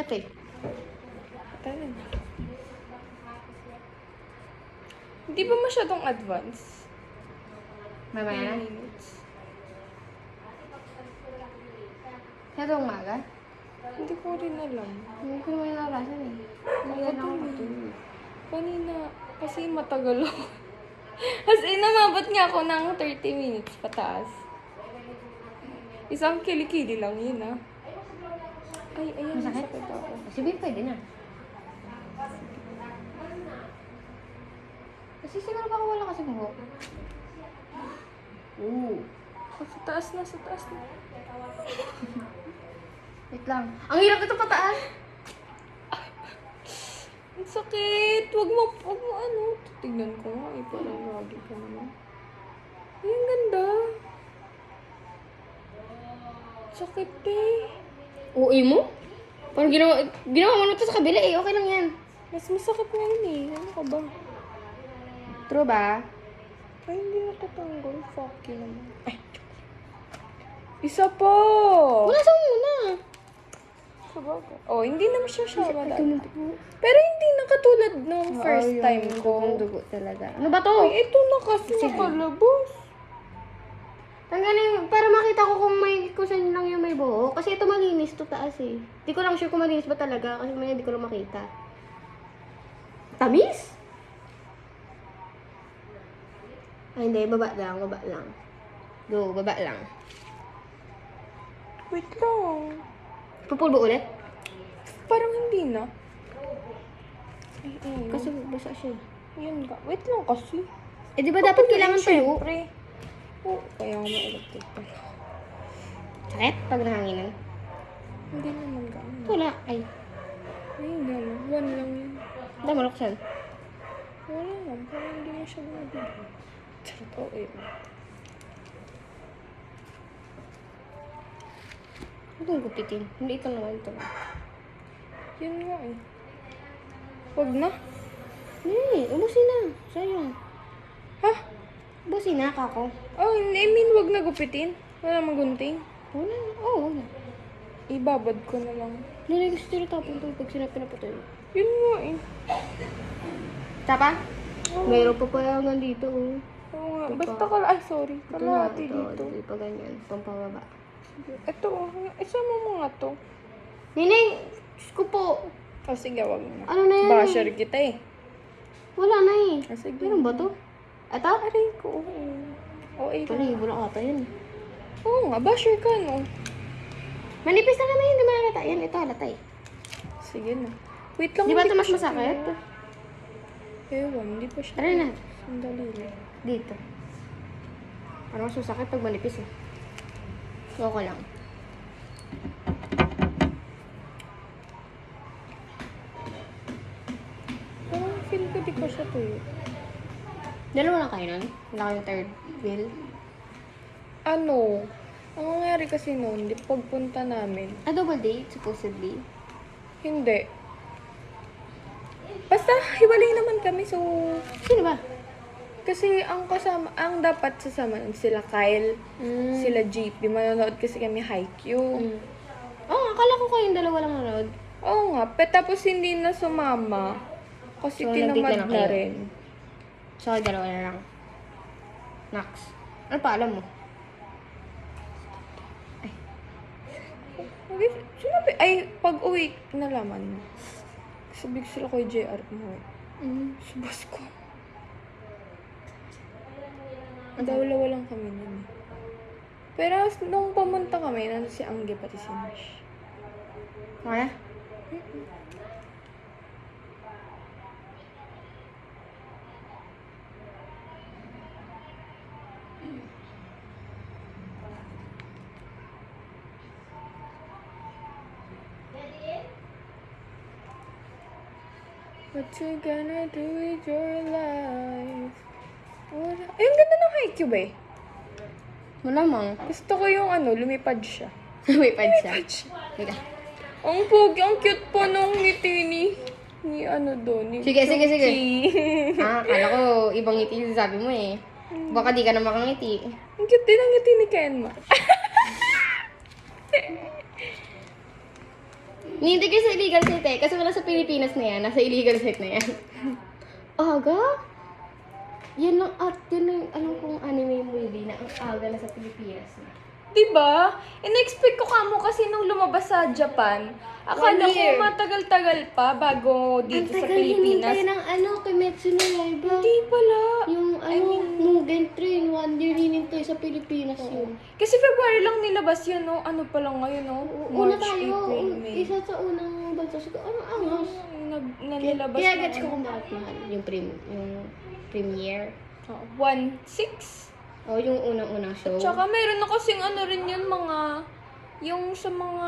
masakit eh. Tayo. Hindi ba masyadong advance? Mamaya na. 10 minutes. Kaya ito umaga? Hindi ko rin alam. Hindi ko naman nalabasan eh. Hindi na ako matulog. Kanina, kasi matagal ako. As in, namabot nga ako ng 30 minutes pataas. Isang kilikili lang yun, ah. Ay, ayan, Masakit? masakit ako. Sige, pwede na. Kasi siguro baka wala kasi buhok. Oo. Sa taas na, sa taas na. Wait lang. Ang hirap ito pataas. Ang sakit! Wag mo ano. Tignan ko nga, eh, parang lagi ka naman. Ay, ang ganda. Sakit, eh. Uwi mo? Parang ginawa mo na ito sa kabila eh. Okay lang yan. Mas masakit ngayon, eh. Ano ka ba? True ba? Ay, hindi natatanggal. Fuck you naman. Ay, isa pa! Wala sa muna. Sabagay. Oh, hindi naman siya wala. Ito mo po. Pero hindi na katulad nung first time ko. Dugo talaga. Ano ba to? Ay, ito na kasi Sige. nakalabas. Tanggalin, para makita ko kung saan lang yung may buhok. Kasi ito malinis to taas eh. Di ko lang sure kung malinis ba talaga. Kasi may hindi ko lang makita. Tamis? Ay hindi, baba lang, baba lang. Go, baba lang. Wait lang. Pupulbo ulit? Parang hindi na. Ay, Kasi basa siya. yun ka. Wait lang kasi. Eh di ba dapat kailangan tuyo? Siyempre. Oh, kaya nga ma-electric pa. Sakit pag nahanginan. Hindi naman gano'n. Wala. Ay, Ay, hindi lang. One lang yun. dahil maluksan. Wala lang. Parang hindi mo siya bumabili. Charot, oh, eh. Ito yung gupitin. Hindi ito naman ito. Yun nga eh. Wag na. Hindi, ubusin na. Sayang. Ha? Ubusin na, kako. Oh, I mean, wag na gupitin. Wala magunting. Wala na. Oo, wala. Ibabad ko na lang. Nilagay ko sa tapon to pag pinaputol. Yun nga eh. Tapa? Oo. Mayroon pa pala hanggang dito. Oh. Oo nga. Ito Basta pa. ay sorry. Ito na, Kalahati ito. dito. Dito pa ganyan. Pampababa. Ito, isama mo nga to. Nineng, Diyos ko po. Oh, sige, wag na. Ano na yan? Basher kita eh. Wala na eh. Ah, sige. Meron ba to? Ito? Aray ko, oo. Oo, eh. Palibo lang ata yun. Oo nga, basher ka, no? Manipis na naman yun. Di ba halata? Yan, ito halata eh. Sige na. Wait lang. Di ba hindi ito pa mas siya masakit? tuyo. Ewan, hindi pa siya. Tara na. Sandali lang. Dito. Parang mas masakit pag manipis eh. Okay lang. Parang feel ko di pa siya tuyo. Dalawa lang kayo nun? Wala kayong third wheel? Ano? Ang nangyari kasi noon, di pagpunta namin, A double date, supposedly. hindi. Basta, hiwalay naman kami, so... Sino ba? Kasi ang kasama, ang dapat sasama nun, sila Kyle, sila JP, manonood kasi kami Haikyuu. Mm. Oo, akala ko kayong dalawa lang nanood. Oo nga, tapos hindi na sumama. Kasi So, nag-date tinamad na lang na kayo? rin. So, dalawa na lang. Nax. Ano pa alam mo? Sinabi, ay, pag uwi, nalaman mo. Sabig sila kay JR mo. Sa bus ko. Dalawa lang kami nun. Pero nung pumunta kami, nandun si Angge pati si Nash. Kaya? What you gonna do with your life? Ay, ang ganda ng Haikyuu ba eh. Malamang. Gusto ko yung lumipad siya. May pad siya. Teka. Ang pogi, ang cute po nung ngiti ni doon, ni Sige, sige, sige. Chucky. Akala ko ibang ngiti yung sabi mo eh. Baka di ka na makangiti. Ang cute din ang ngiti ni Kenma. Hindi ko sa illegal site eh. Kasi wala sa Pilipinas na yan. Nasa illegal site na yan. Aga? Yan lang at yun yung alam kong anime movie na ang aga na sa Pilipinas na. Diba? In-expect ko kamo kasi nung lumabas sa Japan, akala 1 year. ko matagal-tagal pa bago Ang dito sa tagal Pilipinas. hinintay ng Kimetsu no Yaiba. Hindi pala. Yung Mugen Train, 1 year hinintay sa Pilipinas yun. Kasi February lang nilabas yun, no? Ano pa lang ngayon, no? Una March, tayo, April, May. isa sa unang bansa. Siguro, ano angas? Nilabas Kaya na gets ko kung bakit mahal yung premiere. 1.6. O yung unang-unang show. Tsaka meron na kasing ano rin yun, yung sa mga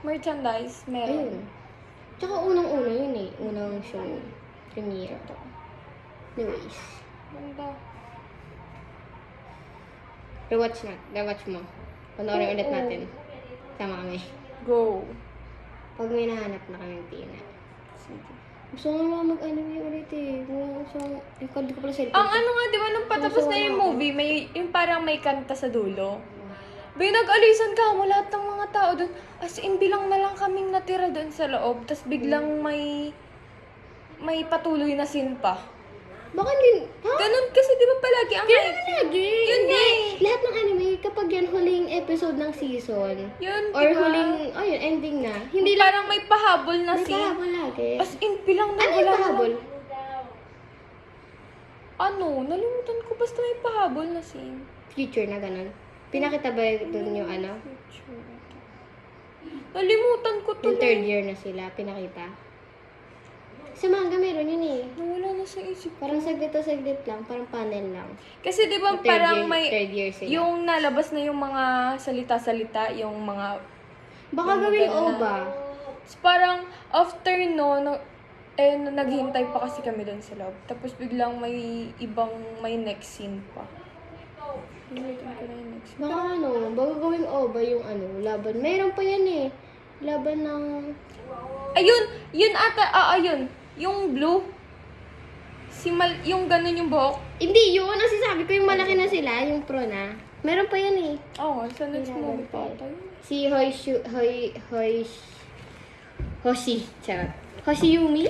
merchandise, meron. Ayun. Tsaka unang-una yun eh. Unang show. Premiere. Anyways. Ganda. Rewatch mo. Panoorin ulit natin. Sama kami. Go. Pag may nahanap na kami Tina. Gusto ko nga mag-anime ulit eh. Hindi ko pala cellphone. Ang ano nga, di ba, nung patapos na yung movie, yung parang may kanta sa dulo. Binag-alisan ka mo lahat ng mga tao doon. As in, bilang na lang kaming natira doon sa loob. Tapos biglang may patuloy na scene pa. Baka hindi. Ha? Ganun kasi, di ba palagi ang Yun naman lagi. Yun Hindi. eh. Lahat ng anime, kapag yan huling episode ng season, Yun, or diba? huling, ending na. Hindi lang. Parang may pahabol na May scene. pahabol lagi. As in, bilang na Ano yung wala pahabol? namang- Ano? Nalimutan ko. Basta may pahabol na scene. Future na ganun. Pinakita ba dun yung ano? Nalimutan ko to. Yung third year na sila, pinakita. Sa manga meron yun eh. Nawala na sa isip ko. Parang saglit lang, parang panel lang. Kasi di ba Third parang year- may... third year sila. Yung nalabas na yung mga salita-salita, yung mga... Baka yung gawing maganda. OVA. Tapos parang after naghihintay pa kasi kami doon sa loob. Tapos biglang may next scene pa. Ulitin ko na yung next scene. Baka bago gawing OVA yung laban. Meron pa yan eh. Laban ng... Ayun! Yun ata, ayun. Yung blue. Yung ganun yung buhok. Hindi yun. Ang sinasabi ko yung malaki na sila, yung pro na. Meron pa yan eh. Oo, sa next May movie pa laban ata yun. Si Hoshi. Charot. Hoshiyumi?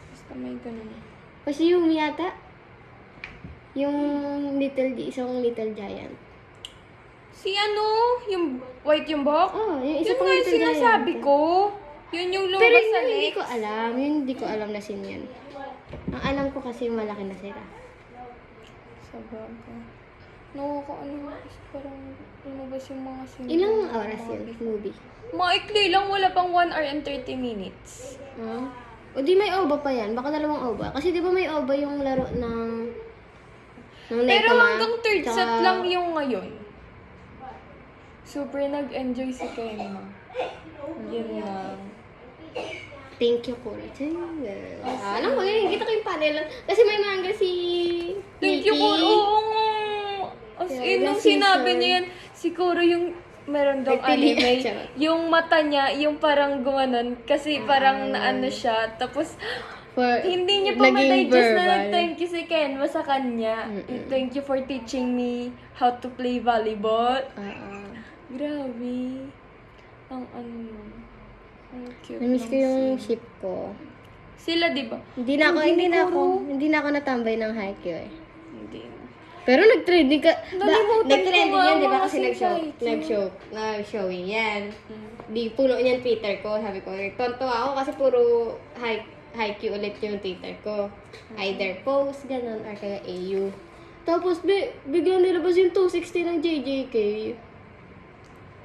Basta may ganun. Hoshiyumi yata? Yung isang little giant. Si yung white yung buhok? Oh, yung isa Yun pang nga yung little giant. sinasabi ko. Yun yung Pero lumabas sa yun hindi next. ko alam. Yun hindi ko alam na scene yun. Ang alam ko kasi yung malaki na sila. Sa baga. No, parang lumabas yung mga scene. Ilang oras yun, movie? Maikli lang, wala pang 1 hour and 30 minutes. O di may OVA pa yan. Baka dalawang OVA. Kasi di ba may OVA yung laro ng Pero Nekoma, hanggang third tsaka- set lang yung ngayon. Super nag-enjoy si Kenma. Yun lang. Thank you, Kura-chan. Alam mo yun, kita ko yung panel. Kasi may manga si Thank you, Nikki. Kuro. Oo nga. As Yeah, in, nung last season. sinabi niya yan, si Kuro yung meron daw Nagpili. anime. Charot. Yung mata niya, yung parang gumanon. Kasi parang naano siya. Tapos, For, hindi niya pa naging ma-digest na verbal. nag-thank you si Kenma sa kanya. Thank you for teaching me how to play volleyball. Grabe. Ang Ang cute. Namiss ko ng yung scene. ship ko. Sila, di ba? Hindi na ako natambay ng Haikyuu eh. Hindi na. Pero nag-trending ka. Nalimutan ko Nag-trending nga yan, di ba? mga Kasi Haikyuu. nag-showing yan. Di, puno niyan Twitter ko. Sabi ko, tonto ako kasi puro Haikyuu ulit yung Twitter ko. Either post, ganun, or kaya AU. Tapos, biglang nilabas yung 260 ng JJK.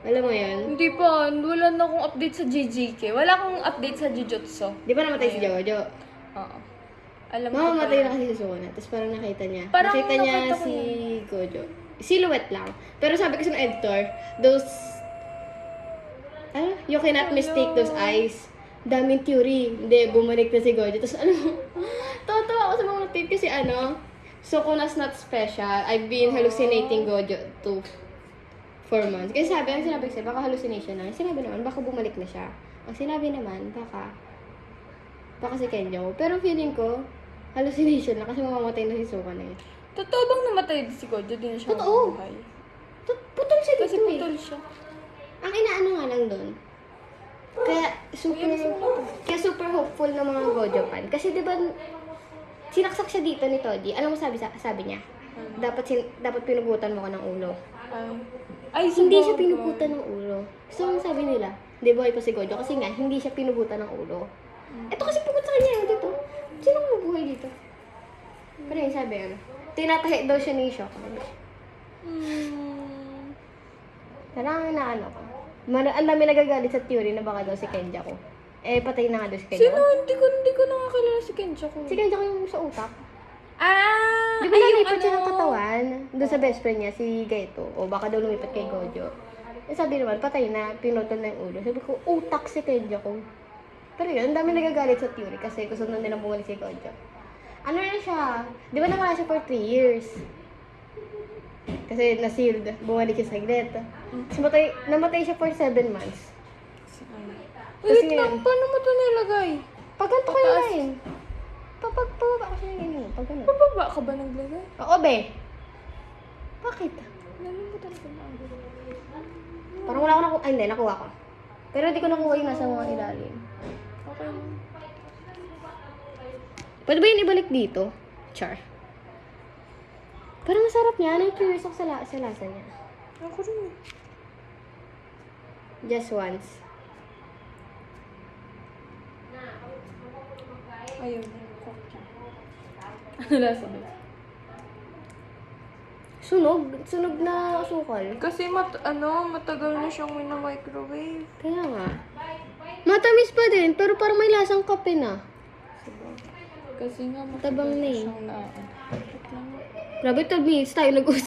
Alam mo yan? Hindi pa. Wala na akong update sa JJK. Wala akong update sa Jujutsu. Di ba namatay si Jojo? Oo. Alam ko Mamamatay pa. na kasi si Sukuna. Tapos parang nakita niya. Parang nakita niya nakita ko si Gojo. Silhouette lang. Pero sabi kasi ng editor, you cannot mistake those eyes. Daming theory. Hindi, bumalik na si Gojo. Tapos totoo ako sa mga tape kasi Sukuna's not special. I've been hallucinating Gojo to 4 months. Kasi ang sinabi kasi, baka hallucination na. Sinabi naman, baka bumalik na siya. Ang sinabi naman, baka si Kenjo. Pero feeling ko, hallucination na kasi mamamatay na si Sukuna eh. Totoo bang namatay si Gojo? Di na siya Totoo. mabuhay? Putol siya Kasi dito putol eh. siya. Ang inaano nga lang doon, Kaya super hopeful ng mga Gojo fan. Kasi di ba, sinaksak siya dito ni Toddy. Alam mo sabi niya? Dapat pinugutan mo ko ng ulo. Ay, Hindi sabagay. siya pinugutan ng ulo. So, ang sabi nila, di buhay pa si Gojo kasi nga, hindi siya pinugutan ng ulo. Ito kasi pugot sa kanya dito. Sinong mabuhay dito? Pero yung sabi, tinatahi daw siya ni Shock. Parang naano ko. Ang dami nagagalit sa theory na baka daw si Kenja ko. Eh, patay na nga daw si Kenja Sino? ko. Hindi ko nakakilala si Kenja ko. Si Kenja ko yung sa utak. Ah! Di ba ay, yung nalipat siya ng katawan? Doon sa best friend niya, si Gaito. O baka daw lumipat kay Gojo. Eh, sabi naman, patay na, pinutol na yung ulo. Sabi ko, utak si Kenja ko. Pero yun, ang dami nagagalit sa theory kasi gusto na nilang bumalik si Gojo. Ano na siya? Di ba nawala siya for 3 years? Kasi na-sealed. Bumalik siya sa saglit. So, namatay siya for 7 months. Wait Kasi lang, paano mo ito nilagay? Pag ganito kayo rin. Pababa ko siya ng ganyan. Pag ganun. Pababa ka ba naglagay? Oo, be. Bakit? Nalimutan ko na. Parang wala ko nakuha. Ay, hindi. Nakuha ko. Pero hindi ko nakuha yung nasa mga ilalim. Okay lang. Pwede ba yun ibalik dito? Char. Parang masarap niya. Ano yung curious ako sa lasa niya? Ako rin. Just once. Ayun. Ano lasa ba? Sunog na sukal. Kasi matagal na siyang microwave. Kaya nga. Matamis pa din, pero parang may lasang kape na. Kasi nga Tabang na eh. siyang na. Wait lang. Grabe, 12 minutes tayo nag-usap.